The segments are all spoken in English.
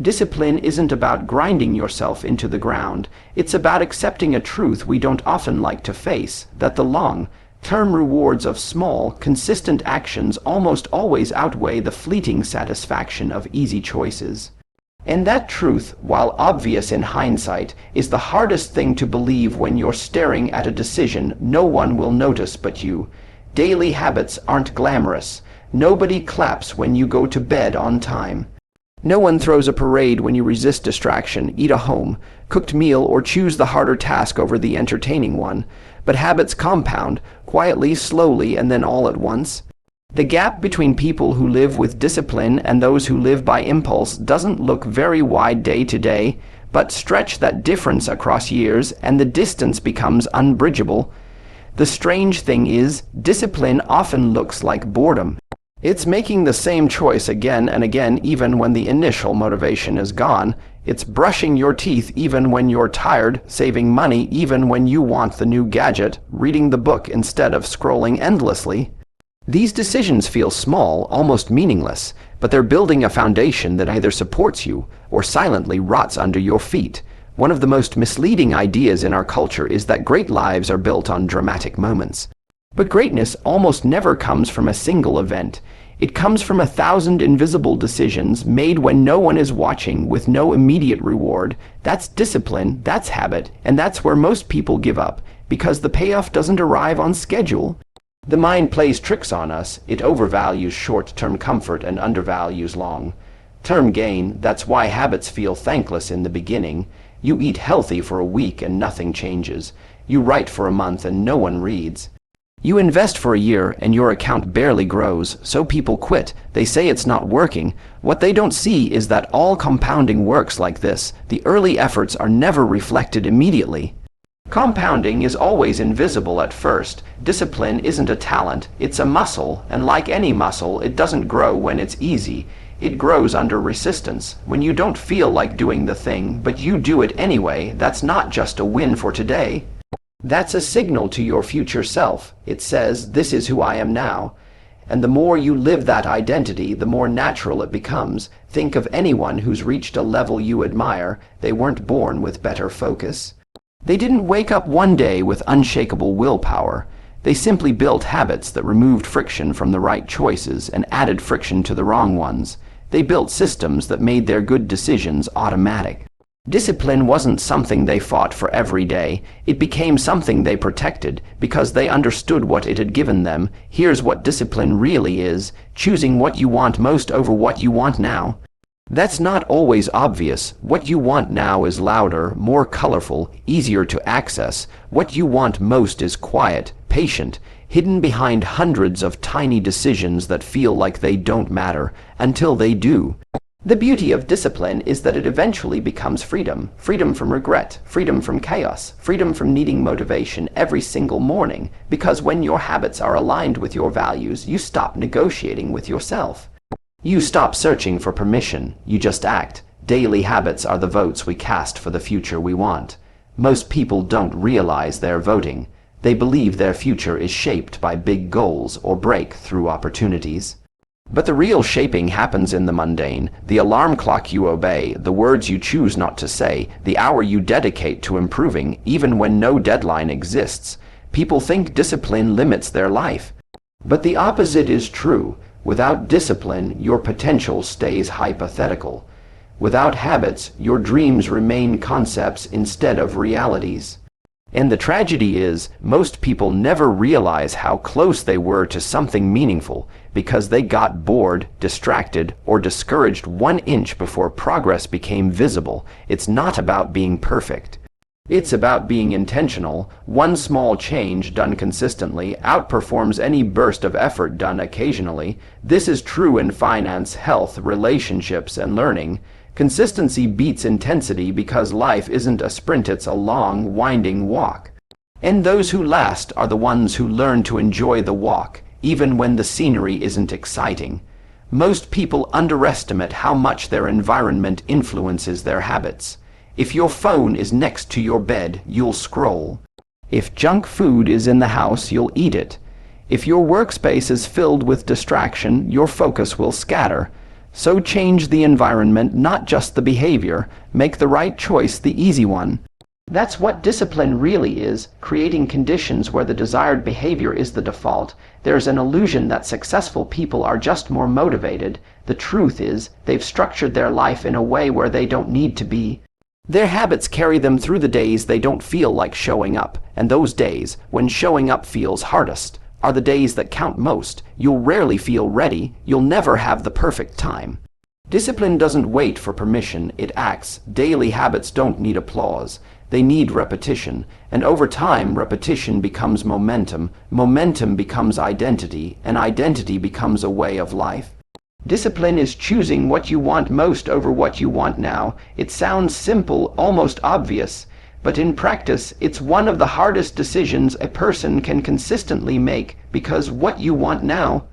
Discipline isn't about grinding yourself into the ground. It's about accepting a truth we don't often like to face, that the long-term rewards of small, consistent actions almost always outweigh the fleeting satisfaction of easy choices. And that truth, while obvious in hindsight, is the hardest thing to believe when you're staring at a decision no one will notice but you. Daily habits aren't glamorous. Nobody claps when you go to bed on time. No one throws a parade when you resist distraction, eat a home-cooked meal, or choose the harder task over the entertaining one. But habits compound, quietly, slowly, and then all at once. The gap between people who live with discipline and those who live by impulse doesn't look very wide day to day, but stretch that difference across years and the distance becomes unbridgeable. The strange thing is, discipline often looks like boredom. It's making the same choice again and again even when the initial motivation is gone. It's brushing your teeth even when you're tired, saving money even when you want the new gadget, reading the book instead of scrolling endlessly. These decisions feel small, almost meaningless, but they're building a foundation that either supports you or silently rots under your feet. One of the most misleading ideas in our culture is that great lives are built on dramatic moments. But greatness almost never comes from a single event. It comes from 1,000 invisible decisions made when no one is watching, with no immediate reward. That's discipline, that's habit, and that's where most people give up, because the payoff doesn't arrive on schedule. The mind plays tricks on us. It overvalues short-term comfort and undervalues long-term gain. That's why habits feel thankless in the beginning. You eat healthy for a week and nothing changes. You write for a month and no one reads. You invest for a year and your account barely grows, so people quit. They say it's not working. What they don't see is that all compounding works like this. The early efforts are never reflected immediately. Compounding is always invisible at first. Discipline isn't a talent, it's a muscle, and like any muscle, it doesn't grow when it's easy. It grows under resistance. When you don't feel like doing the thing, but you do it anyway, that's not just a win for today. That's a signal to your future self. It says, this is who I am now. And the more you live that identity, the more natural it becomes. Think of anyone who's reached a level you admire. They weren't born with better focus. They didn't wake up one day with unshakable willpower. They simply built habits that removed friction from the right choices and added friction to the wrong ones. They built systems that made their good decisions automatic. Discipline wasn't something they fought for every day. It became something they protected because they understood what it had given them. Here's what discipline really is: choosing what you want most over what you want now. That's not always obvious. What you want now is louder, more colorful, easier to access. What you want most is quiet, patient, hidden behind hundreds of tiny decisions that feel like they don't matter until they do. The beauty of discipline is that it eventually becomes freedom. Freedom from regret, freedom from chaos, freedom from needing motivation every single morning. Because when your habits are aligned with your values, you stop negotiating with yourself. You stop searching for permission. You just act. Daily habits are the votes we cast for the future we want. Most people don't realize they're voting. They believe their future is shaped by big goals or breakthrough opportunities. But the real shaping happens in the mundane, the alarm clock you obey, the words you choose not to say, the hour you dedicate to improving, even when no deadline exists. People think discipline limits their life. But the opposite is true. Without discipline, your potential stays hypothetical. Without habits, your dreams remain concepts instead of realities. And the tragedy is, most people never realize how close they were to something meaningful because they got bored, distracted, or discouraged 1 inch before progress became visible. It's not about being perfect. It's about being intentional. One small change done consistently outperforms any burst of effort done occasionally. This is true in finance, health, relationships, and learning. Consistency beats intensity because life isn't a sprint, it's a long, winding walk. And those who last are the ones who learn to enjoy the walk, even when the scenery isn't exciting. Most people underestimate how much their environment influences their habits. If your phone is next to your bed, you'll scroll. If junk food is in the house, you'll eat it. If your workspace is filled with distraction, your focus will scatter. So change the environment, not just the behavior. Make the right choice the easy one. That's what discipline really is, creating conditions where the desired behavior is the default. There's an illusion that successful people are just more motivated. The truth is, they've structured their life in a way where they don't need to be. Their habits carry them through the days they don't feel like showing up, and those days, when showing up feels hardest, are the days that count most. You'll rarely feel ready, you'll never have the perfect time. Discipline doesn't wait for permission, it acts. Daily habits don't need applause. They need repetition, and over time, repetition becomes momentum, momentum becomes identity, and identity becomes a way of life. Discipline is choosing what you want most over what you want now. It sounds simple, almost obvious, but in practice, it's one of the hardest decisions a person can consistently make, because what you want now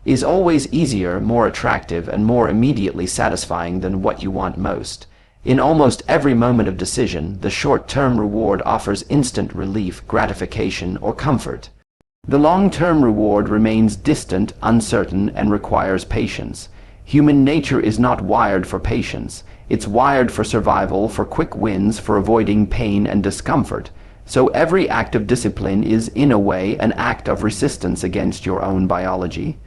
is always easier, more attractive, and more immediately satisfying than what you want most. In almost every moment of decision, the short-term reward offers instant relief, gratification, or comfort. The long-term reward remains distant, uncertain, and requires patience. Human nature is not wired for patience. It's wired for survival, for quick wins, for avoiding pain and discomfort. So every act of discipline is, in a way, an act of resistance against your own biology.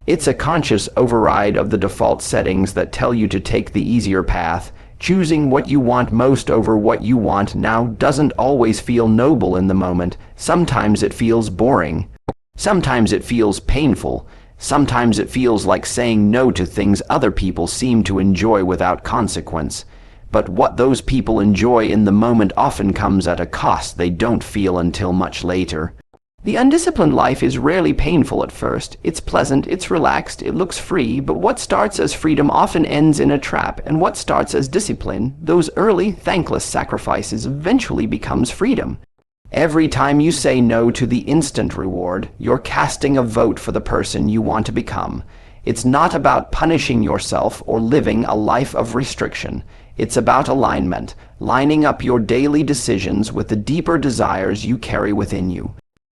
It's a conscious override of the default settings that tell you to take the easier path. Choosing what you want most over what you want now doesn't always feel noble in the moment. Sometimes it feels boring. Sometimes it feels painful. Sometimes it feels like saying no to things other people seem to enjoy without consequence. But what those people enjoy in the moment often comes at a cost they don't feel until much later. The undisciplined life is rarely painful at first. It's pleasant, it's relaxed, it looks free, but what starts as freedom often ends in a trap, and what starts as discipline, those early, thankless sacrifices, eventually becomes freedom. Every time you say no to the instant reward, you're casting a vote for the person you want to become. It's not about punishing yourself or living a life of restriction. It's about alignment, lining up your daily decisions with the deeper desires you carry within you.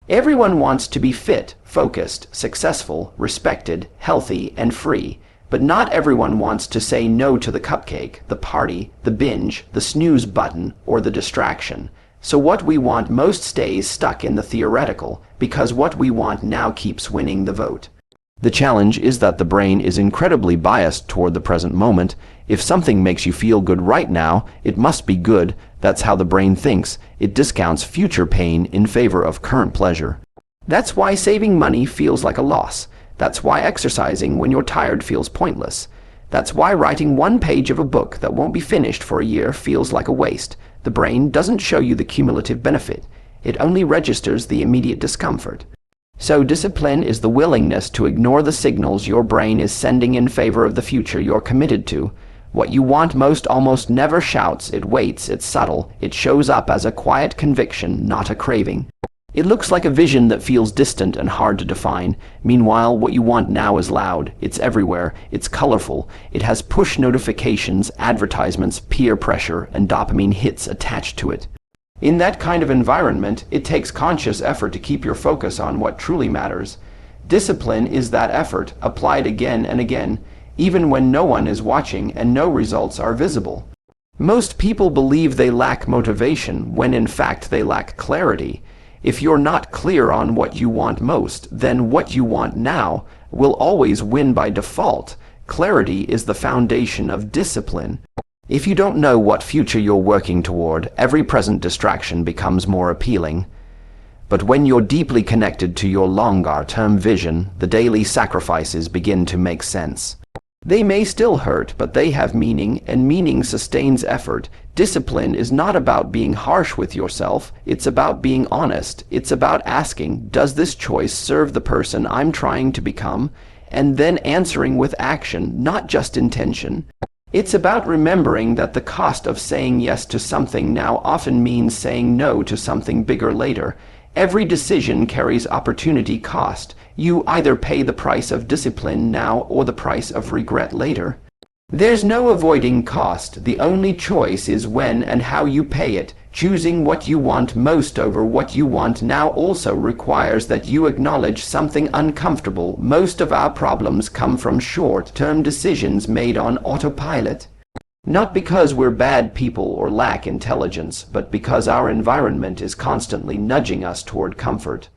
Everyone wants to be fit, focused, successful, respected, healthy, and free. But not everyone wants to say no to the cupcake, the party, the binge, the snooze button, or the distraction. So what we want most stays stuck in the theoretical, because what we want now keeps winning the vote. The challenge is that the brain is incredibly biased toward the present moment. If something makes you feel good right now, it must be good. That's how the brain thinks. It discounts future pain in favor of current pleasure. That's why saving money feels like a loss. That's why exercising when you're tired feels pointless. That's why writing one page of a book that won't be finished for a year feels like a waste. The brain doesn't show you the cumulative benefit. It only registers the immediate discomfort. So discipline is the willingness to ignore the signals your brain is sending in favor of the future you're committed to. What you want most almost never shouts, it waits, it's subtle, it shows up as a quiet conviction, not a craving. It looks like a vision that feels distant and hard to define. Meanwhile, what you want now is loud, it's everywhere, it's colorful, it has push notifications, advertisements, peer pressure, and dopamine hits attached to it. In that kind of environment, it takes conscious effort to keep your focus on what truly matters. Discipline is that effort, applied again and again, even when no one is watching and no results are visible. Most people believe they lack motivation when in fact they lack clarity. If you're not clear on what you want most, then what you want now will always win by default. Clarity is the foundation of discipline. If you don't know what future you're working toward, every present distraction becomes more appealing. But when you're deeply connected to your longer-term vision, the daily sacrifices begin to make sense. They may still hurt, but they have meaning, and meaning sustains effort. Discipline is not about being harsh with yourself, it's about being honest. It's about asking, does this choice serve the person I'm trying to become? And then answering with action, not just intention. It's about remembering that the cost of saying yes to something now often means saying no to something bigger later. Every decision carries opportunity cost. You either pay the price of discipline now or the price of regret later. There's no avoiding cost. The only choice is when and how you pay it. Choosing what you want most over what you want now also requires that you acknowledge something uncomfortable. Most of our problems come from short-term decisions made on autopilot. Not because we're bad people or lack intelligence, but because our environment is constantly nudging us toward comfort.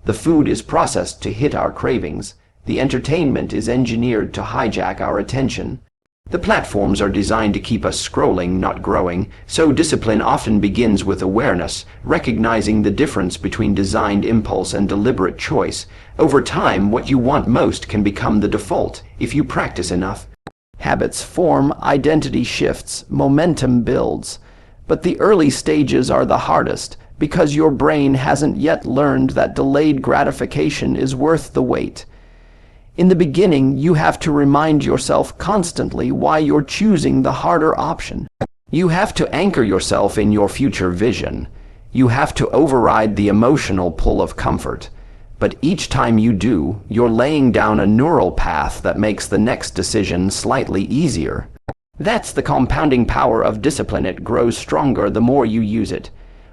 The food is processed to hit our cravings. The entertainment is engineered to hijack our attention. The platforms are designed to keep us scrolling, not growing, so discipline often begins with awareness, recognizing the difference between designed impulse and deliberate choice. Over time, what you want most can become the default, if you practice enough. Habits form, identity shifts, momentum builds. But the early stages are the hardest, because your brain hasn't yet learned that delayed gratification is worth the wait. In the beginning, you have to remind yourself constantly why you're choosing the harder option. You have to anchor yourself in your future vision. You have to override the emotional pull of comfort. But each time you do, you're laying down a neural path that makes the next decision slightly easier. That's the compounding power of discipline. It grows stronger the more you use it.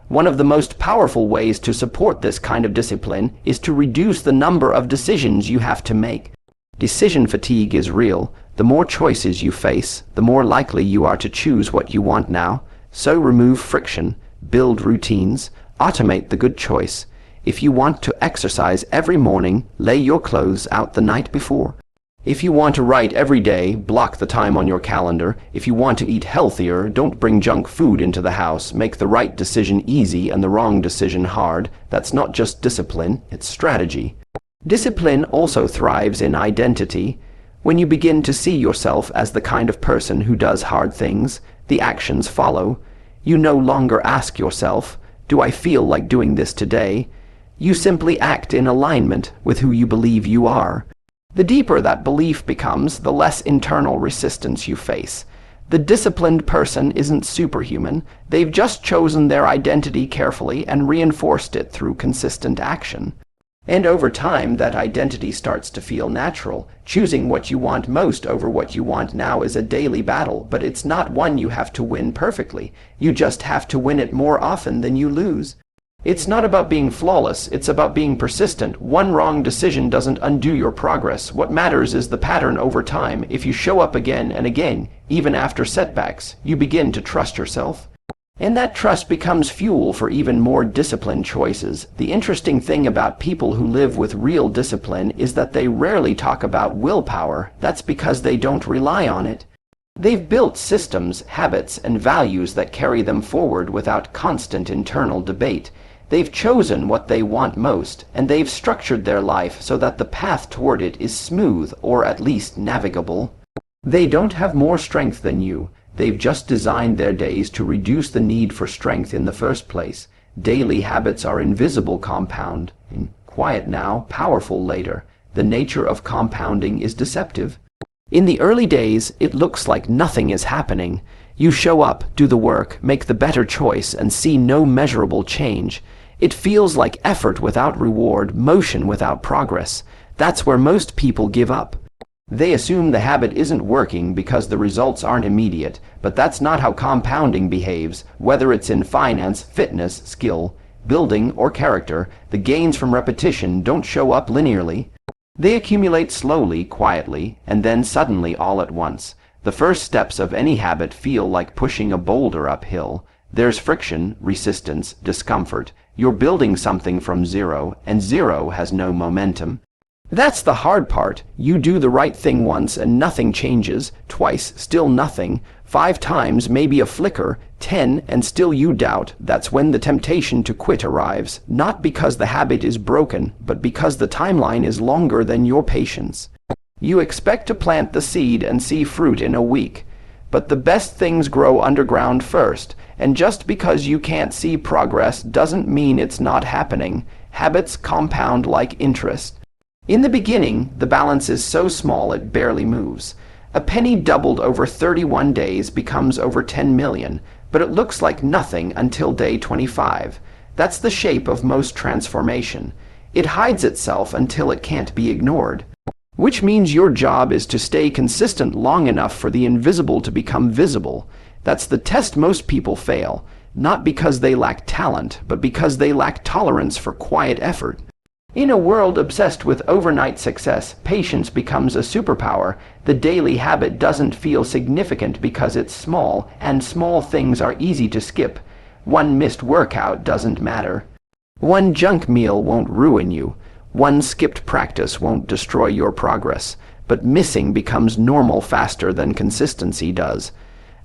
One of the most powerful ways to support this kind of discipline is to reduce the number of decisions you have to make. Decision fatigue is real. The more choices you face, the more likely you are to choose what you want now. So remove friction, build routines, automate the good choice. If you want to exercise every morning, lay your clothes out the night before. If you want to write every day, block the time on your calendar. If you want to eat healthier, don't bring junk food into the house. Make the right decision easy and the wrong decision hard. That's not just discipline, it's strategy. Discipline also thrives in identity. When you begin to see yourself as the kind of person who does hard things, the actions follow. You no longer ask yourself, "Do I feel like doing this today?" You simply act in alignment with who you believe you are. The deeper that belief becomes, the less internal resistance you face. The disciplined person isn't superhuman. They've just chosen their identity carefully and reinforced it through consistent action. And over time, that identity starts to feel natural. Choosing what you want most over what you want now is a daily battle, but it's not one you have to win perfectly. You just have to win it more often than you lose. It's not about being flawless, it's about being persistent. One wrong decision doesn't undo your progress. What matters is the pattern over time. If you show up again and again, even after setbacks, you begin to trust yourself. And that trust becomes fuel for even more disciplined choices. The interesting thing about people who live with real discipline is that they rarely talk about willpower. That's because they don't rely on it. They've built systems, habits, and values that carry them forward without constant internal debate. They've chosen what they want most, and they've structured their life so that the path toward it is smooth, or at least navigable. They don't have more strength than you. They've just designed their days to reduce the need for strength in the first place. Daily habits are invisible compound. Quiet now, powerful later. The nature of compounding is deceptive. In the early days, it looks like nothing is happening. You show up, do the work, make the better choice, and see no measurable change. It feels like effort without reward, motion without progress. That's where most people give up. They assume the habit isn't working because the results aren't immediate, but that's not how compounding behaves. Whether it's in finance, fitness, skill, building, or character, the gains from repetition don't show up linearly. They accumulate slowly, quietly, and then suddenly all at once. The first steps of any habit feel like pushing a boulder uphill. There's friction, resistance, discomfort. You're building something from zero, and zero has no momentum. That's the hard part. You do the right thing once and nothing changes. Twice, still nothing. 5 times, maybe a flicker. 10, and still you doubt. That's when the temptation to quit arrives. Not because the habit is broken, but because the timeline is longer than your patience. You expect to plant the seed and see fruit in a week. But the best things grow underground first, and just because you can't see progress doesn't mean it's not happening. Habits compound like interest. In the beginning, the balance is so small it barely moves. A penny doubled over 31 days becomes over 10 million, but it looks like nothing until day 25. That's the shape of most transformation. It hides itself until it can't be ignored. which means your job is to stay consistent long enough for the invisible to become visible. That's the test most people fail, not because they lack talent, but because they lack tolerance for quiet effort. In a world obsessed with overnight success, patience becomes a superpower. The daily habit doesn't feel significant because it's small, and small things are easy to skip. One missed workout doesn't matter. One junk meal won't ruin you. One skipped practice won't destroy your progress. But missing becomes normal faster than consistency does.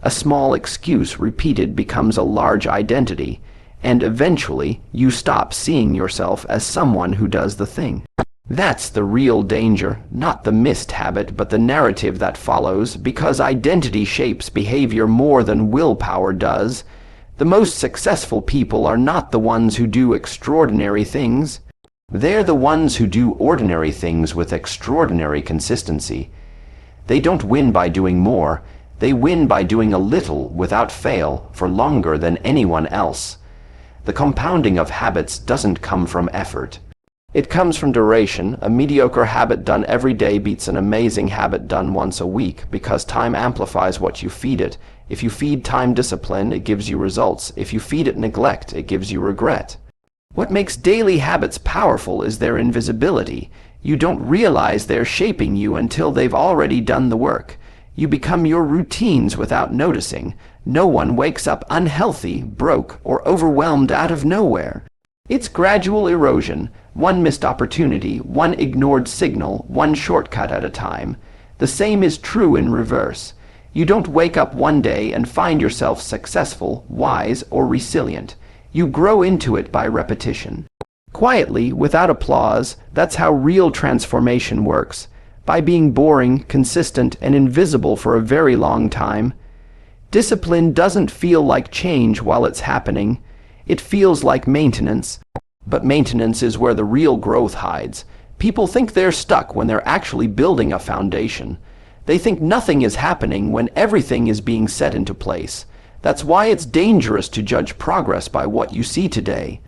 A small excuse repeated becomes a large identity. And eventually, you stop seeing yourself as someone who does the thing. That's the real danger, not the missed habit, but the narrative that follows, because identity shapes behavior more than willpower does. The most successful people are not the ones who do extraordinary things. They're the ones who do ordinary things with extraordinary consistency. They don't win by doing more. They win by doing a little without fail for longer than anyone else. The compounding of habits doesn't come from effort. It comes from duration. A mediocre habit done every day beats an amazing habit done once a week, because time amplifies what you feed it. If you feed time discipline, it gives you results. If you feed it neglect, it gives you regret. What makes daily habits powerful is their invisibility. You don't realize they're shaping you until they've already done the work. You become your routines without noticing. No one wakes up unhealthy, broke, or overwhelmed out of nowhere. It's gradual erosion, one missed opportunity, one ignored signal, one shortcut at a time. The same is true in reverse. You don't wake up one day and find yourself successful, wise, or resilient. You grow into it by repetition. Quietly, without applause, that's how real transformation works. By being boring, consistent, and invisible for a very long time. Discipline doesn't feel like change while it's happening. It feels like maintenance. But maintenance is where the real growth hides. People think they're stuck when they're actually building a foundation. They think nothing is happening when everything is being set into place. That's why it's dangerous to judge progress by what you see today.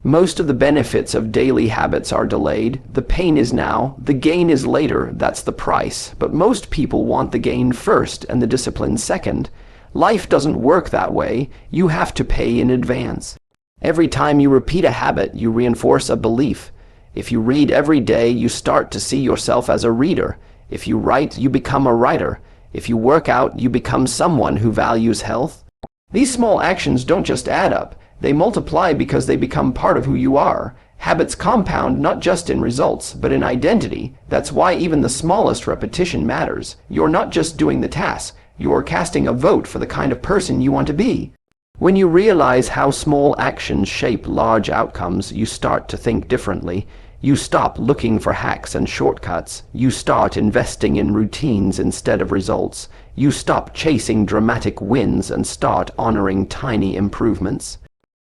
Most of the benefits of daily habits are delayed. The pain is now, the gain is later. That's the price. But most people want the gain first and the discipline second. Life doesn't work that way. You have to pay in advance. Every time you repeat a habit, you reinforce a belief. If you read every day, you start to see yourself as a reader. If you write, you become a writer. If you work out, you become someone who values health. These small actions don't just add up. They multiply because they become part of who you are. Habits compound not just in results, but in identity. That's why even the smallest repetition matters. You're not just doing the task. You're casting a vote for the kind of person you want to be. When you realize how small actions shape large outcomes, you start to think differently. You stop looking for hacks and shortcuts. You start investing in routines instead of results. You stop chasing dramatic wins and start honoring tiny improvements.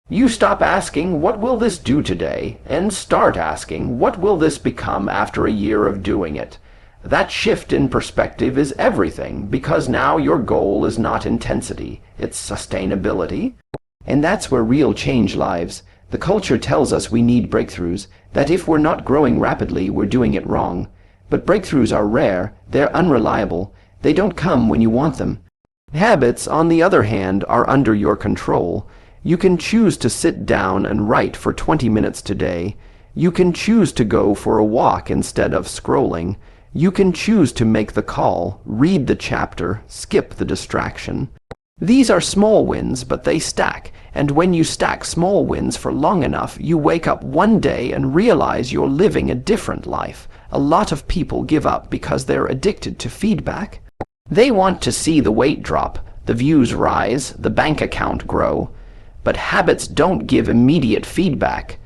You stop asking, what will this do today? And start asking, what will this become after a year of doing it? That shift in perspective is everything, because now your goal is not intensity, it's sustainability. And that's where real change lies. The culture tells us we need breakthroughs, that if we're not growing rapidly, we're doing it wrong. But breakthroughs are rare, they're unreliable, they don't come when you want them. Habits, on the other hand, are under your control. You can choose to sit down and write for 20 minutes today. You can choose to go for a walk instead of scrolling. You can choose to make the call, read the chapter, skip the distraction. These are small wins, but they stack, and when you stack small wins for long enough, you wake up one day and realize you're living a different life. A lot of people give up because they're addicted to feedback. They want to see the weight drop, the views rise, the bank account grow. But habits don't give immediate feedback.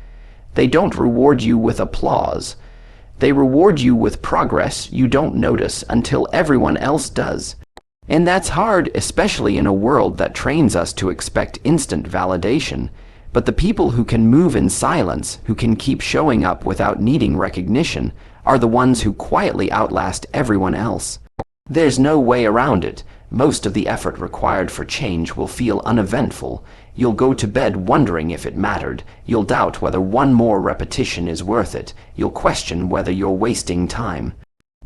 They don't reward you with applause. They reward you with progress you don't notice until everyone else does. And that's hard, especially in a world that trains us to expect instant validation. But the people who can move in silence, who can keep showing up without needing recognition, are the ones who quietly outlast everyone else. There's no way around it. Most of the effort required for change will feel uneventful. You'll go to bed wondering if it mattered. You'll doubt whether one more repetition is worth it. You'll question whether you're wasting time.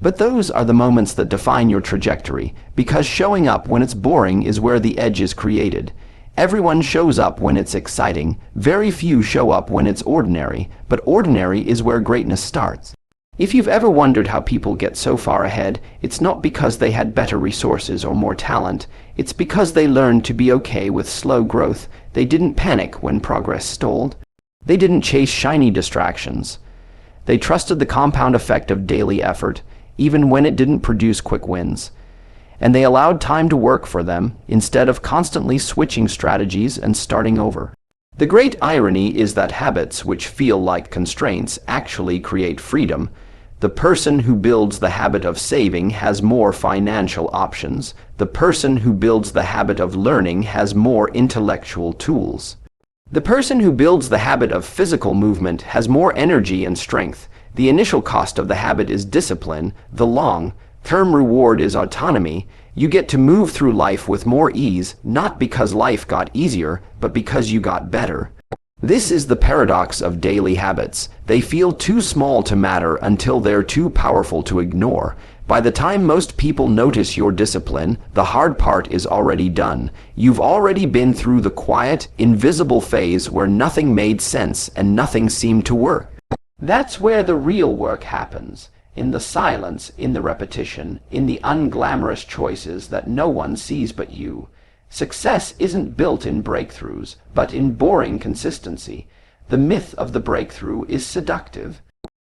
But those are the moments that define your trajectory, because showing up when it's boring is where the edge is created. Everyone shows up when it's exciting, very few show up when it's ordinary, but ordinary is where greatness starts. If you've ever wondered how people get so far ahead, it's not because they had better resources or more talent. It's because they learned to be okay with slow growth. They didn't panic when progress stalled. They didn't chase shiny distractions. They trusted the compound effect of daily effort, even when it didn't produce quick wins. And they allowed time to work for them, instead of constantly switching strategies and starting over. The great irony is that habits which feel like constraints actually create freedom. The person who builds the habit of saving has more financial options. The person who builds the habit of learning has more intellectual tools. The person who builds the habit of physical movement has more energy and strength. The initial cost of the habit is discipline. The long-term reward is autonomy. You get to move through life with more ease, not because life got easier, but because you got better. This is the paradox of daily habits. They feel too small to matter until they're too powerful to ignore. By the time most people notice your discipline, the hard part is already done. You've already been through the quiet, invisible phase where nothing made sense and nothing seemed to work. That's where the real work happens. In the silence, in the repetition, in the unglamorous choices that no one sees but you. Success isn't built in breakthroughs, but in boring consistency. The myth of the breakthrough is seductive.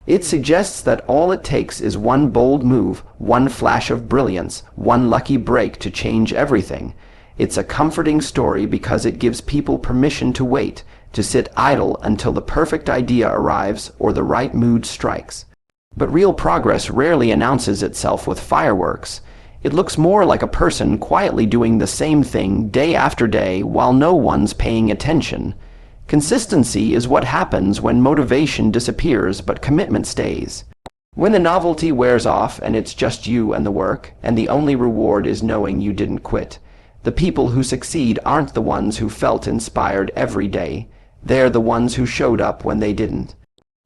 It suggests that all it takes is one bold move, one flash of brilliance, one lucky break to change everything. It's a comforting story because it gives people permission to wait, to sit idle until the perfect idea arrives or the right mood strikes. But real progress rarely announces itself with fireworks. It looks more like a person quietly doing the same thing day after day while no one's paying attention. Consistency is what happens when motivation disappears but commitment stays. When the novelty wears off and it's just you and the work, and the only reward is knowing you didn't quit. The people who succeed aren't the ones who felt inspired every day. They're the ones who showed up when they didn't.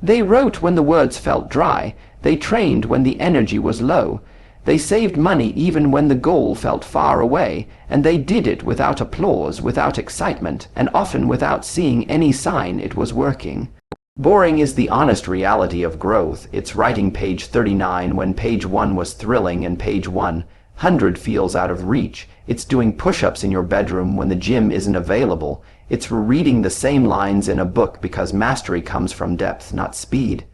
They wrote when the words felt dry. They trained when the energy was low. They saved money even when the goal felt far away, and they did it without applause, without excitement, and often without seeing any sign it was working. Boring is the honest reality of growth. It's writing page 39 when page 1 was thrilling and page 100 feels out of reach. It's doing push-ups in your bedroom when the gym isn't available. It's rereading the same lines in a book because mastery comes from depth, not speed.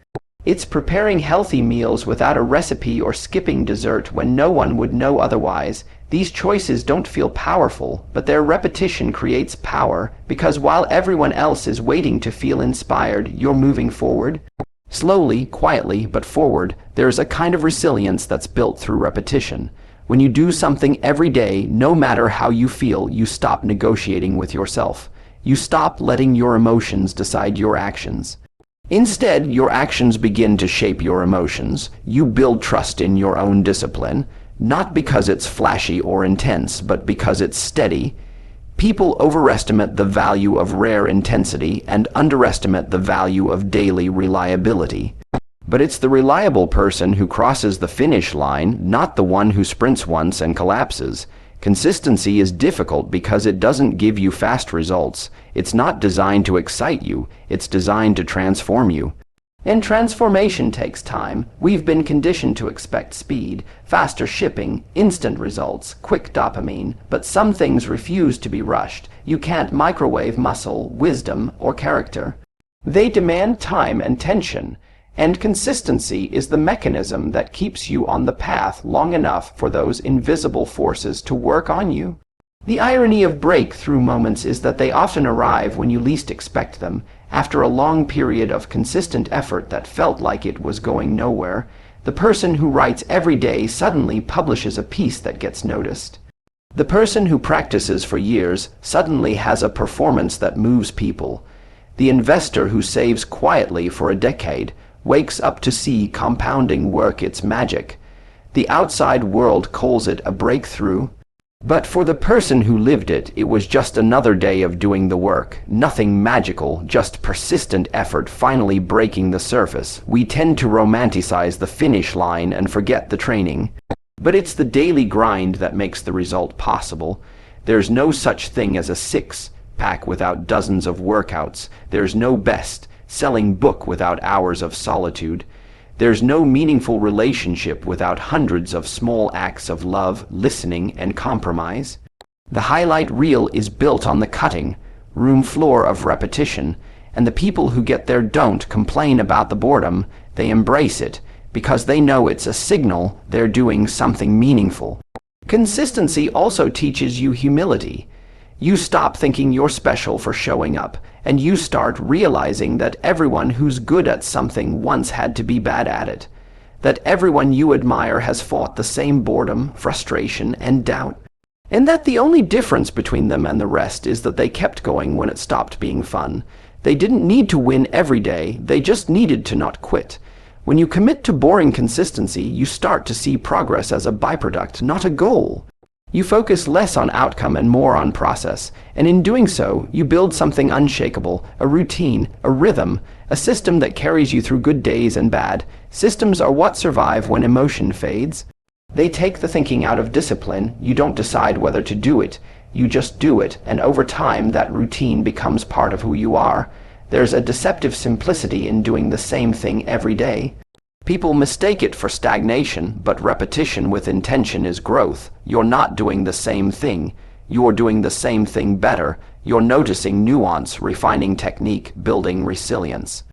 It's preparing healthy meals without a recipe or skipping dessert when no one would know otherwise. These choices don't feel powerful, but their repetition creates power, because while everyone else is waiting to feel inspired, you're moving forward. Slowly, quietly, but forward. There's a kind of resilience that's built through repetition. When you do something every day, no matter how you feel, you stop negotiating with yourself. You stop letting your emotions decide your actions. Instead, your actions begin to shape your emotions. You build trust in your own discipline, not because it's flashy or intense, but because it's steady. People overestimate the value of rare intensity and underestimate the value of daily reliability. But it's the reliable person who crosses the finish line, not the one who sprints once and collapses. Consistency is difficult because it doesn't give you fast results. It's not designed to excite you, it's designed to transform you. And transformation takes time. We've been conditioned to expect speed, faster shipping, instant results, quick dopamine, but some things refuse to be rushed. You can't microwave muscle, wisdom, or character. They demand time and tension. And consistency is the mechanism that keeps you on the path long enough for those invisible forces to work on you. The irony of breakthrough moments is that they often arrive when you least expect them, after a long period of consistent effort that felt like it was going nowhere. The person who writes every day suddenly publishes a piece that gets noticed. The person who practices for years suddenly has a performance that moves people. The investor who saves quietly for a decade wakes up to see compounding work its magic. The outside world calls it a breakthrough. But for the person who lived it, it was just another day of doing the work. Nothing magical, just persistent effort finally breaking the surface. We tend to romanticize the finish line and forget the training. But it's the daily grind that makes the result possible. There's no such thing as a six-pack without dozens of workouts. There's no best-selling book without hours of solitude. There's no meaningful relationship without hundreds of small acts of love, listening, and compromise. The highlight reel is built on the cutting room floor of repetition, and the people who get there don't complain about the boredom. They embrace it because they know it's a signal they're doing something meaningful. Consistency also teaches you humility. You stop thinking you're special for showing up, and you start realizing that everyone who's good at something once had to be bad at it. That everyone you admire has fought the same boredom, frustration, and doubt. And that the only difference between them and the rest is that they kept going when it stopped being fun. They didn't need to win every day, they just needed to not quit. When you commit to boring consistency, you start to see progress as a byproduct, not a goal. You focus less on outcome and more on process, and in doing so, you build something unshakable, a routine, a rhythm, a system that carries you through good days and bad. Systems are what survive when emotion fades. They take the thinking out of discipline. You don't decide whether to do it, you just do it, and over time that routine becomes part of who you are. There's a deceptive simplicity in doing the same thing every day. People mistake it for stagnation, but repetition with intention is growth. You're not doing the same thing. You're doing the same thing better. You're noticing nuance, refining technique, building resilience.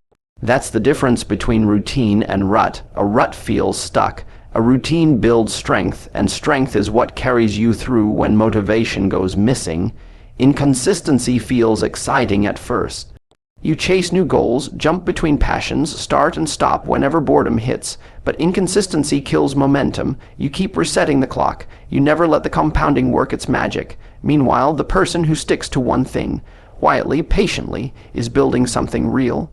That's the difference between routine and rut. A rut feels stuck. A routine builds strength, and strength is what carries you through when motivation goes missing. Inconsistency feels exciting at first. You chase new goals, jump between passions, start and stop whenever boredom hits, but inconsistency kills momentum. You keep resetting the clock. You never let the compounding work its magic. Meanwhile, the person who sticks to one thing, quietly, patiently, is building something real.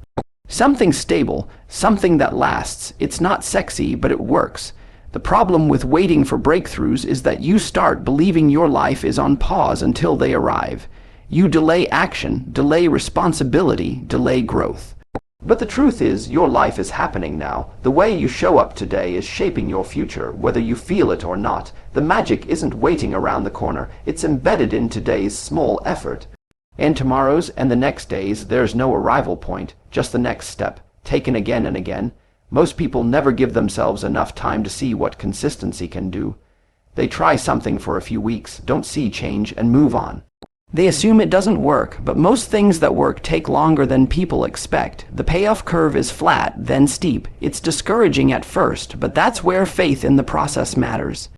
Something stable, something that lasts. It's not sexy, but it works. The problem with waiting for breakthroughs is that you start believing your life is on pause until they arrive. You delay action, delay responsibility, delay growth. But the truth is, your life is happening now. The way you show up today is shaping your future, whether you feel it or not. The magic isn't waiting around the corner. It's embedded in today's small effort. And tomorrow's and the next days, there's no arrival point, just the next step, taken again and again. Most people never give themselves enough time to see what consistency can do. They try something for a few weeks, don't see change, and move on. They assume it doesn't work, but most things that work take longer than people expect. The payoff curve is flat, then steep. It's discouraging at first, but that's where faith in the process matters.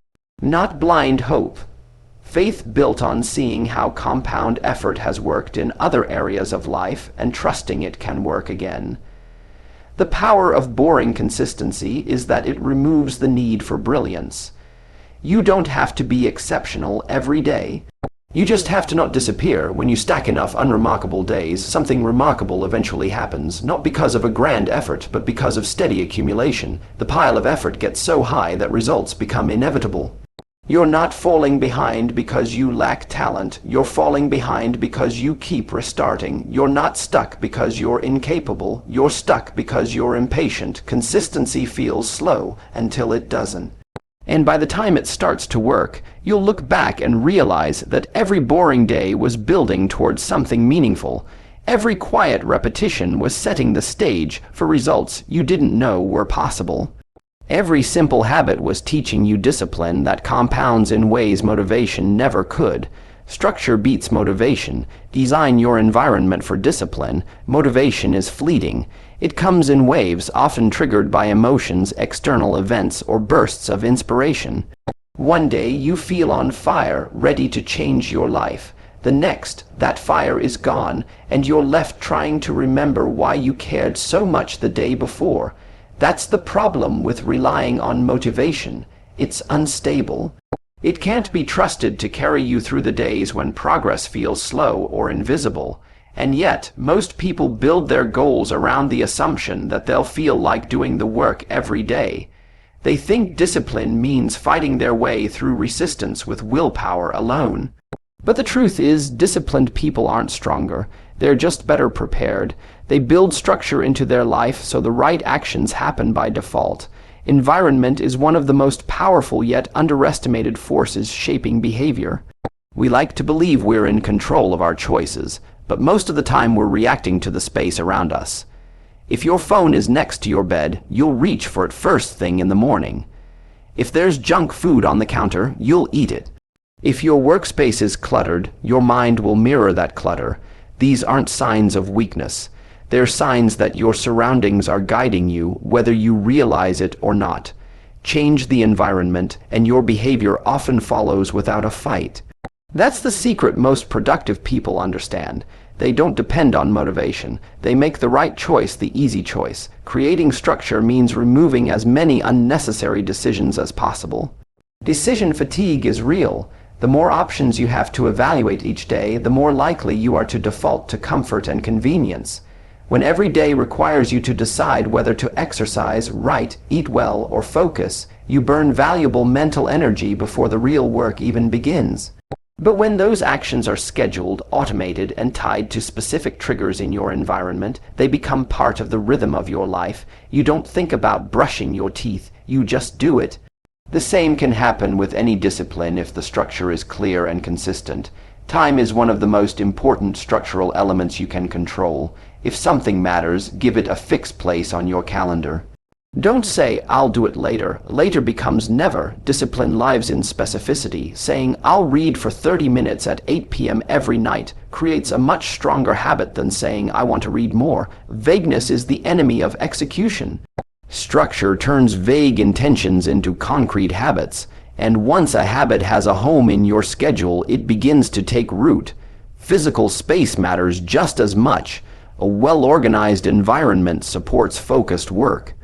Not blind hope. Faith built on seeing how compound effort has worked in other areas of life and trusting it can work again. The power of boring consistency is that it removes the need for brilliance. You don't have to be exceptional every day. You just have to not disappear. When you stack enough unremarkable days, something remarkable eventually happens, not because of a grand effort, but because of steady accumulation. The pile of effort gets so high that results become inevitable. You're not falling behind because you lack talent. You're falling behind because you keep restarting. You're not stuck because you're incapable. You're stuck because you're impatient. Consistency feels slow until it doesn't. And by the time it starts to work, you'll look back and realize that every boring day was building towards something meaningful. Every quiet repetition was setting the stage for results you didn't know were possible. Every simple habit was teaching you discipline that compounds in ways motivation never could. Structure beats motivation. Design your environment for discipline. Motivation is fleeting. It comes in waves, often triggered by emotions, external events, or bursts of inspiration. One day you feel on fire, ready to change your life. The next, that fire is gone, and you're left trying to remember why you cared so much the day before. That's the problem with relying on motivation. It's unstable. It can't be trusted to carry you through the days when progress feels slow or invisible. And yet, most people build their goals around the assumption that they'll feel like doing the work every day. They think discipline means fighting their way through resistance with willpower alone. But the truth is, disciplined people aren't stronger. They're just better prepared. They build structure into their life so the right actions happen by default. Environment is one of the most powerful yet underestimated forces shaping behavior. We like to believe we're in control of our choices, but most of the time we're reacting to the space around us. If your phone is next to your bed, you'll reach for it first thing in the morning. If there's junk food on the counter, you'll eat it. If your workspace is cluttered, your mind will mirror that clutter. These aren't signs of weakness. They're signs that your surroundings are guiding you, whether you realize it or not. Change the environment, and your behavior often follows without a fight. That's the secret most productive people understand. They don't depend on motivation. They make the right choice the easy choice. Creating structure means removing as many unnecessary decisions as possible. Decision fatigue is real. The more options you have to evaluate each day, the more likely you are to default to comfort and convenience. When every day requires you to decide whether to exercise, write, eat well, or focus, you burn valuable mental energy before the real work even begins. But when those actions are scheduled, automated, and tied to specific triggers in your environment, they become part of the rhythm of your life. You don't think about brushing your teeth, you just do it. The same can happen with any discipline if the structure is clear and consistent. Time is one of the most important structural elements you can control. If something matters, give it a fixed place on your calendar. Don't say, "I'll do it later." Later becomes never. Discipline lives in specificity. Saying, "I'll read for 30 minutes at 8 p.m. every night" creates a much stronger habit than saying, "I want to read more." Vagueness is the enemy of execution. Structure turns vague intentions into concrete habits, and once a habit has a home in your schedule, it begins to take root. Physical space matters just as much. A well-organized environment supports focused work.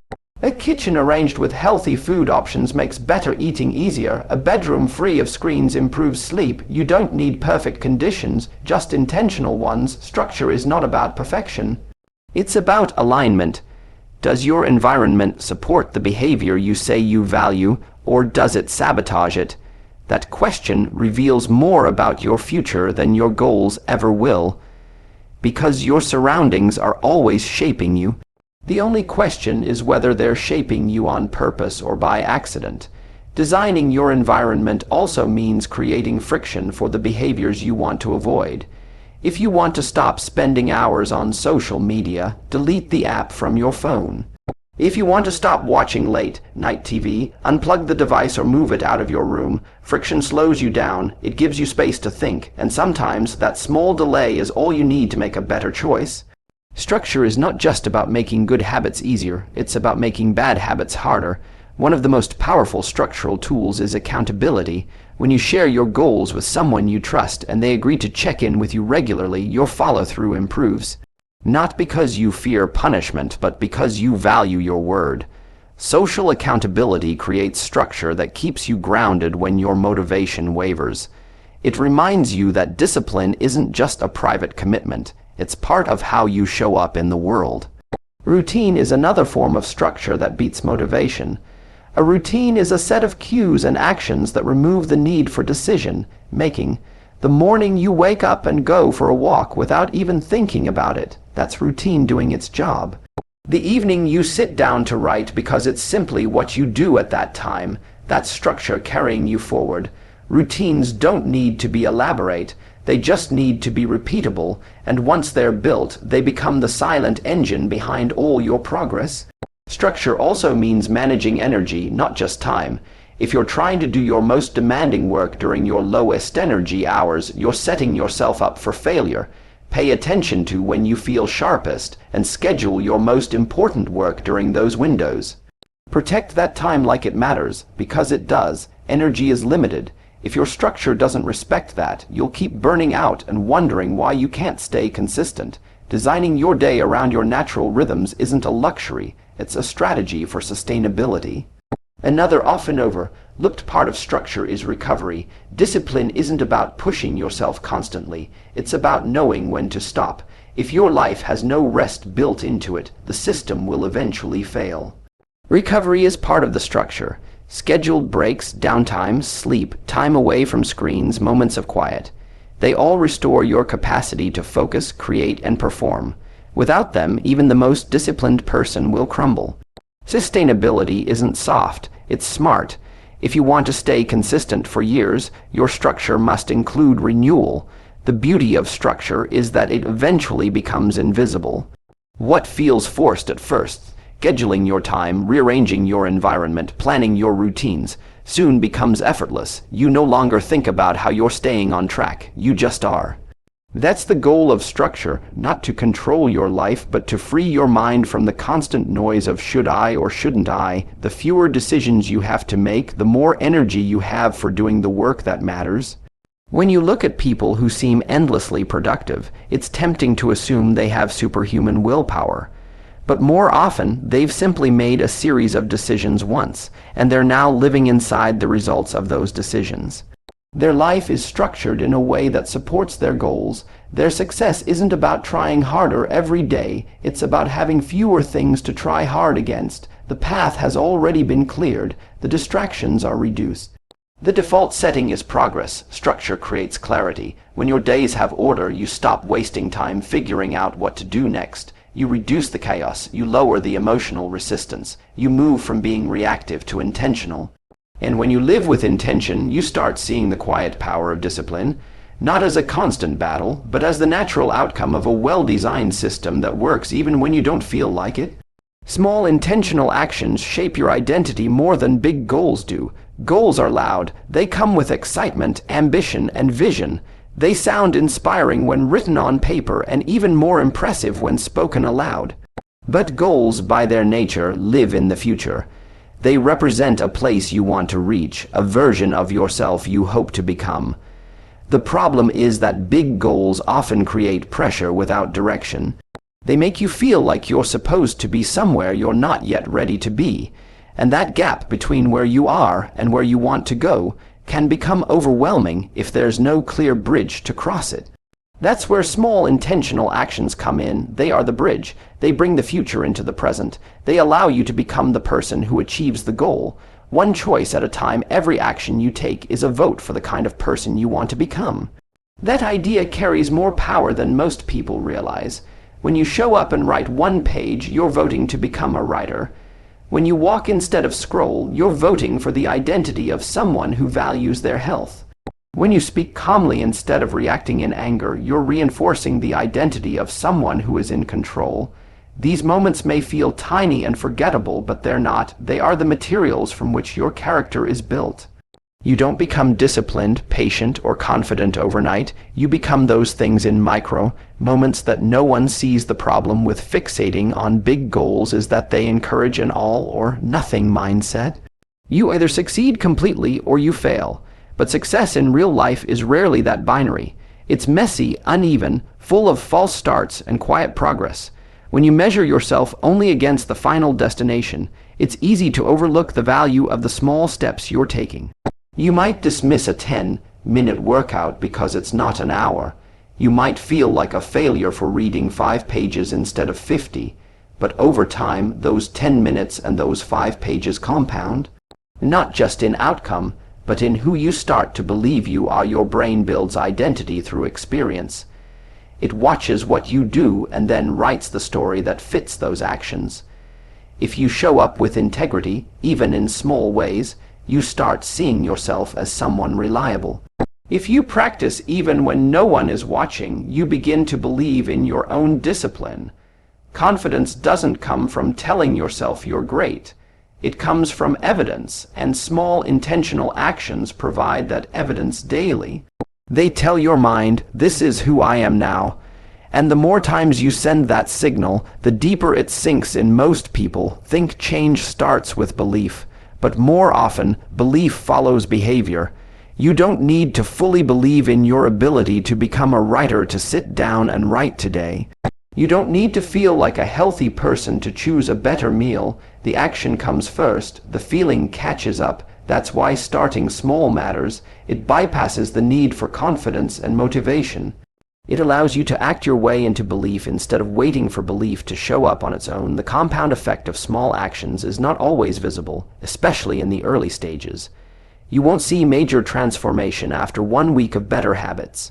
A kitchen arranged with healthy food options makes better eating easier. A bedroom free of screens improves sleep. You don't need perfect conditions, just intentional ones. Structure is not about perfection. It's about alignment. Does your environment support the behavior you say you value, or does it sabotage it? That question reveals more about your future than your goals ever will, because your surroundings are always shaping you. The only question is whether they're shaping you on purpose or by accident. Designing your environment also means creating friction for the behaviors you want to avoid. If you want to stop spending hours on social media, delete the app from your phone. If you want to stop watching late night TV, unplug the device or move it out of your room. Friction slows you down, it gives you space to think, and sometimes that small delay is all you need to make a better choice. Structure is not just about making good habits easier, it's about making bad habits harder. One of the most powerful structural tools is accountability. When you share your goals with someone you trust and they agree to check in with you regularly, your follow-through improves. Not because you fear punishment, but because you value your word. Social accountability creates structure that keeps you grounded when your motivation wavers. It reminds you that discipline isn't just a private commitment. It's part of how you show up in the world. Routine is another form of structure that beats motivation. A routine is a set of cues and actions that remove the need for decision-making. The morning you wake up and go for a walk without even thinking about it, that's routine doing its job. The evening you sit down to write because it's simply what you do at that time, that's structure carrying you forward. Routines don't need to be elaborate. They just need to be repeatable, and once they're built, they become the silent engine behind all your progress. Structure also means managing energy, not just time. If you're trying to do your most demanding work during your lowest energy hours, you're setting yourself up for failure. Pay attention to when you feel sharpest, and schedule your most important work during those windows. Protect that time like it matters, because it does. Energy is limited. If your structure doesn't respect that, you'll keep burning out and wondering why you can't stay consistent. Designing your day around your natural rhythms isn't a luxury, it's a strategy for sustainability. Another often overlooked part of structure is recovery. Discipline isn't about pushing yourself constantly, it's about knowing when to stop. If your life has no rest built into it, the system will eventually fail. Recovery is part of the structure. Scheduled breaks, downtime, sleep, time away from screens, moments of quiet. They all restore your capacity to focus, create, and perform. Without them, even the most disciplined person will crumble. Sustainability isn't soft, it's smart. If you want to stay consistent for years, your structure must include renewal. The beauty of structure is that it eventually becomes invisible. What feels forced at first, scheduling your time, rearranging your environment, planning your routines, soon becomes effortless. You no longer think about how you're staying on track, you just are. That's the goal of structure, not to control your life, but to free your mind from the constant noise of should I or shouldn't I. The fewer decisions you have to make, the more energy you have for doing the work that matters. When you look at people who seem endlessly productive, it's tempting to assume they have superhuman willpower. But more often, they've simply made a series of decisions once, and they're now living inside the results of those decisions. Their life is structured in a way that supports their goals. Their success isn't about trying harder every day, it's about having fewer things to try hard against. The path has already been cleared, the distractions are reduced. The default setting is progress. Structure creates clarity. When your days have order, you stop wasting time figuring out what to do next. You reduce the chaos, you lower the emotional resistance. You move from being reactive to intentional. And when you live with intention, you start seeing the quiet power of discipline, not as a constant battle, but as the natural outcome of a well-designed system that works even when you don't feel like it. Small intentional actions shape your identity more than big goals do. Goals are loud. They come with excitement, ambition, and vision. They sound inspiring when written on paper and even more impressive when spoken aloud. But goals, by their nature, live in the future. They represent a place you want to reach, a version of yourself you hope to become. The problem is that big goals often create pressure without direction. They make you feel like you're supposed to be somewhere you're not yet ready to be. And that gap between where you are and where you want to go can become overwhelming if there's no clear bridge to cross it. That's where small intentional actions come in. They are the bridge. They bring the future into the present. They allow you to become the person who achieves the goal. One choice at a time, every action you take is a vote for the kind of person you want to become. That idea carries more power than most people realize. When you show up and write one page, you're voting to become a writer. When you walk instead of scroll, you're voting for the identity of someone who values their health. When you speak calmly instead of reacting in anger, you're reinforcing the identity of someone who is in control. These moments may feel tiny and forgettable, but they're not. They are the materials from which your character is built. You don't become disciplined, patient, or confident overnight. You become those things in micro moments that no one sees. The problem with fixating on big goals is that they encourage an all or nothing mindset. You either succeed completely or you fail. But success in real life is rarely that binary. It's messy, uneven, full of false starts and quiet progress. When you measure yourself only against the final destination, it's easy to overlook the value of the small steps you're taking. You might dismiss a 10-minute workout because it's not an hour. You might feel like a failure for reading 5 pages instead of 50. But over time, those 10 minutes and those 5 pages compound. Not just in outcome, but in who you start to believe you are. Your brain builds identity through experience. It watches what you do and then writes the story that fits those actions. If you show up with integrity, even in small ways, you start seeing yourself as someone reliable. If you practice even when no one is watching, you begin to believe in your own discipline. Confidence doesn't come from telling yourself you're great. It comes from evidence, and small intentional actions provide that evidence daily. They tell your mind, this is who I am now. And the more times you send that signal, the deeper it sinks in. Most people think change starts with belief, but more often, belief follows behavior. You don't need to fully believe in your ability to become a writer to sit down and write today. You don't need to feel like a healthy person to choose a better meal. The action comes first, the feeling catches up. That's why starting small matters. It bypasses the need for confidence and motivation. It allows you to act your way into belief instead of waiting for belief to show up on its own. The compound effect of small actions is not always visible, especially in the early stages. You won't see major transformation after 1 week of better habits.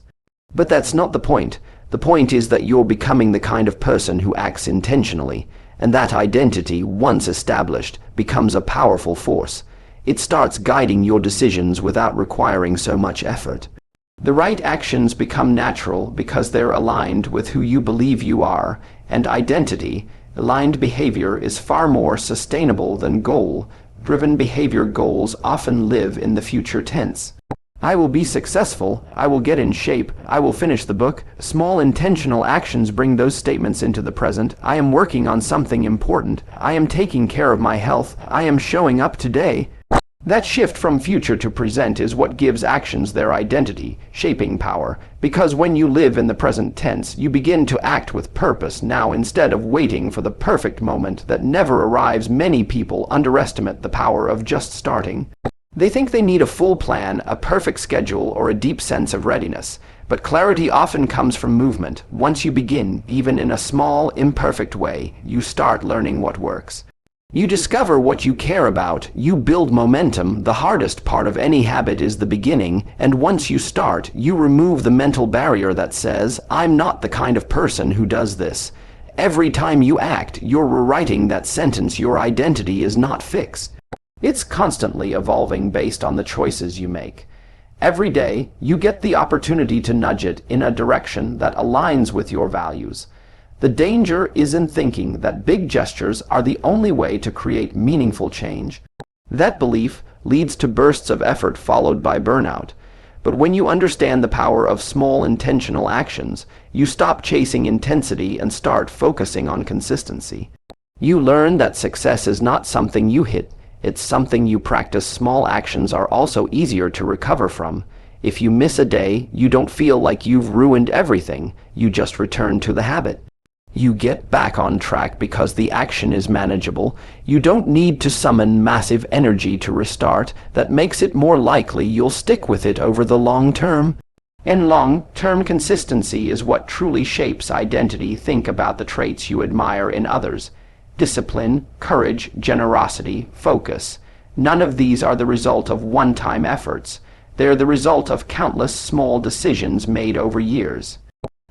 But that's not the point. The point is that you're becoming the kind of person who acts intentionally, and that identity, once established, becomes a powerful force. It starts guiding your decisions without requiring so much effort. The right actions become natural because they're aligned with who you believe you are, and identity, aligned behavior, is far more sustainable than goal-driven behavior. Goals often live in the future tense. I will be successful, I will get in shape, I will finish the book. Small intentional actions bring those statements into the present. I am working on something important. I am taking care of my health. I am showing up today. That shift from future to present is what gives actions their identity, shaping power, because when you live in the present tense, you begin to act with purpose now instead of waiting for the perfect moment that never arrives. Many people underestimate the power of just starting. They think they need a full plan, a perfect schedule, or a deep sense of readiness, but clarity often comes from movement. Once you begin, even in a small, imperfect way, you start learning what works. You discover what you care about, you build momentum. The hardest part of any habit is the beginning, and once you start, you remove the mental barrier that says, I'm not the kind of person who does this. Every time you act, you're rewriting that sentence. Your identity is not fixed. It's constantly evolving based on the choices you make. Every day, you get the opportunity to nudge it in a direction that aligns with your values. The danger is in thinking that big gestures are the only way to create meaningful change. That belief leads to bursts of effort followed by burnout. But when you understand the power of small intentional actions, you stop chasing intensity and start focusing on consistency. You learn that success is not something you hit, it's something you practice. Small actions are also easier to recover from. If you miss a day, you don't feel like you've ruined everything, you just return to the habit. You get back on track because the action is manageable. You don't need to summon massive energy to restart. That makes it more likely you'll stick with it over the long term. And long-term consistency is what truly shapes identity. Think about the traits you admire in others. Discipline, courage, generosity, focus. None of these are the result of one-time efforts. They're the result of countless small decisions made over years.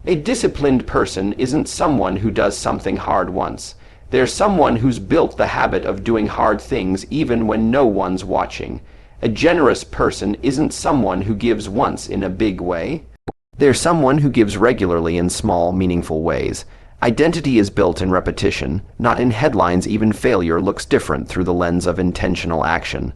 A disciplined person isn't someone who does something hard once. They're someone who's built the habit of doing hard things even when no one's watching. A generous person isn't someone who gives once in a big way. They're someone who gives regularly in small, meaningful ways. Identity is built in repetition, not in headlines. Even failure looks different through the lens of intentional action.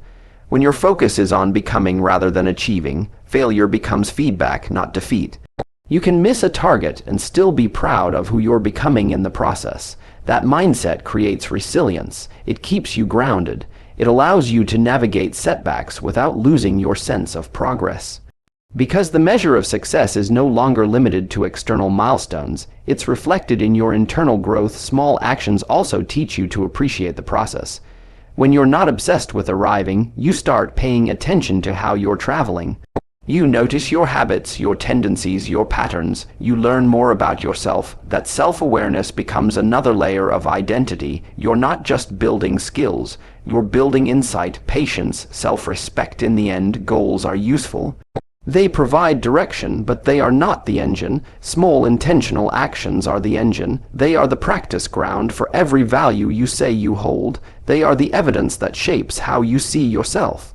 When your focus is on becoming rather than achieving, failure becomes feedback, not defeat. You can miss a target and still be proud of who you're becoming in the process. That mindset creates resilience. It keeps you grounded. It allows you to navigate setbacks without losing your sense of progress. Because the measure of success is no longer limited to external milestones, it's reflected in your internal growth. Small actions also teach you to appreciate the process. When you're not obsessed with arriving, you start paying attention to how you're traveling. You notice your habits, your tendencies, your patterns. You learn more about yourself. That self-awareness becomes another layer of identity. You're not just building skills. You're building insight, patience, self-respect. In the end, goals are useful. They provide direction, but they are not the engine. Small intentional actions are the engine. They are the practice ground for every value you say you hold. They are the evidence that shapes how you see yourself.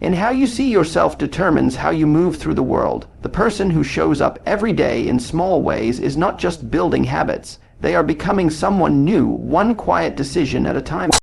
And how you see yourself determines how you move through the world. The person who shows up every day in small ways is not just building habits. They are becoming someone new, one quiet decision at a time.